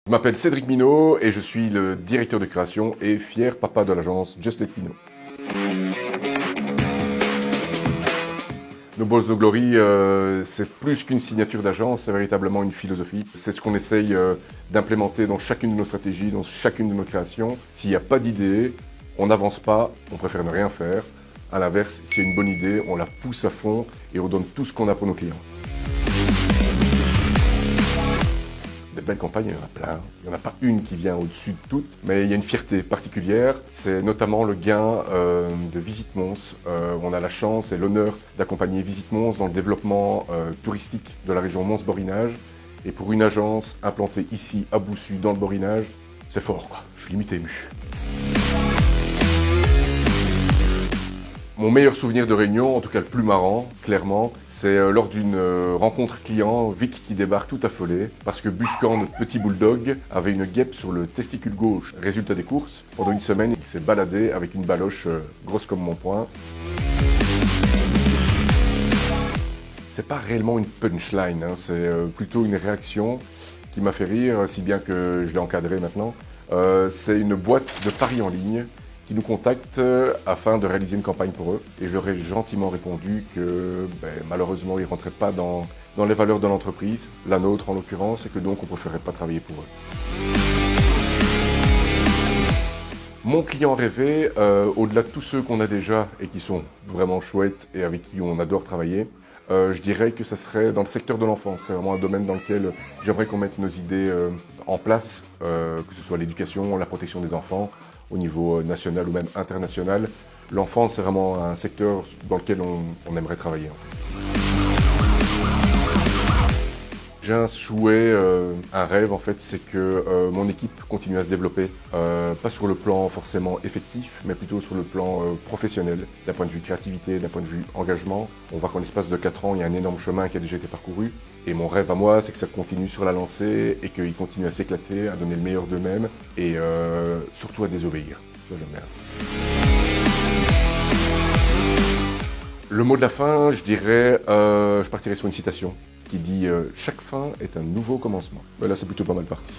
Je m'appelle Cédric Minot et je suis le directeur de création et fier papa de l'agence Just Let Minot. No Balls No Glory, c'est plus qu'une signature d'agence, c'est véritablement une philosophie. C'est ce qu'on essaye d'implémenter dans chacune de nos stratégies, dans chacune de nos créations. S'il n'y a pas d'idée, on n'avance pas, on préfère ne rien faire. À l'inverse, s'il y a une bonne idée, on la pousse à fond et on donne tout ce qu'on a pour nos clients. Des belles campagnes, il y en a plein. Il n'y en a pas une qui vient au-dessus de toutes, mais il y a une fierté particulière. C'est notamment le gain de Visite Mons. On a la chance et l'honneur d'accompagner Visite Mons dans le développement touristique de la région Mons-Borinage. Et pour une agence implantée ici, à Boussu, dans le Borinage, c'est fort, quoi. Je suis limite ému. Mon meilleur souvenir de réunion, en tout cas le plus marrant, clairement, c'est lors d'une rencontre client, Vic qui débarque tout affolé parce que Bushkan, notre petit bulldog, avait une guêpe sur le testicule gauche. Résultat des courses, pendant une semaine, il s'est baladé avec une baloche grosse comme mon poing. C'est pas réellement une punchline, hein, c'est plutôt une réaction qui m'a fait rire, si bien que je l'ai encadré maintenant. C'est une boîte de paris en ligne qui nous contactent afin de réaliser une campagne pour eux. Et je leur ai gentiment répondu que malheureusement, ils ne rentraient pas dans les valeurs de l'entreprise, la nôtre en l'occurrence, et que donc on ne préférait pas travailler pour eux. Mon client rêvé, au-delà de tous ceux qu'on a déjà et qui sont vraiment chouettes et avec qui on adore travailler, je dirais que ça serait dans le secteur de l'enfance. C'est vraiment un domaine dans lequel j'aimerais qu'on mette nos idées en place, que ce soit l'éducation, la protection des enfants, au niveau national ou même international. L'enfance, c'est vraiment un secteur dans lequel on aimerait travailler. En fait. J'ai un souhait, un rêve en fait, c'est que mon équipe continue à se développer, pas sur le plan forcément effectif, mais plutôt sur le plan professionnel, d'un point de vue créativité, d'un point de vue engagement. On voit qu'en l'espace de 4 ans, il y a un énorme chemin qui a déjà été parcouru. Et mon rêve à moi, c'est que ça continue sur la lancée et qu'ils continuent à s'éclater, à donner le meilleur d'eux-mêmes et surtout à désobéir. Ça, j'aime bien. Le mot de la fin, je dirais, je partirais sur une citation qui dit « Chaque fin est un nouveau commencement ». Là, c'est plutôt pas mal parti.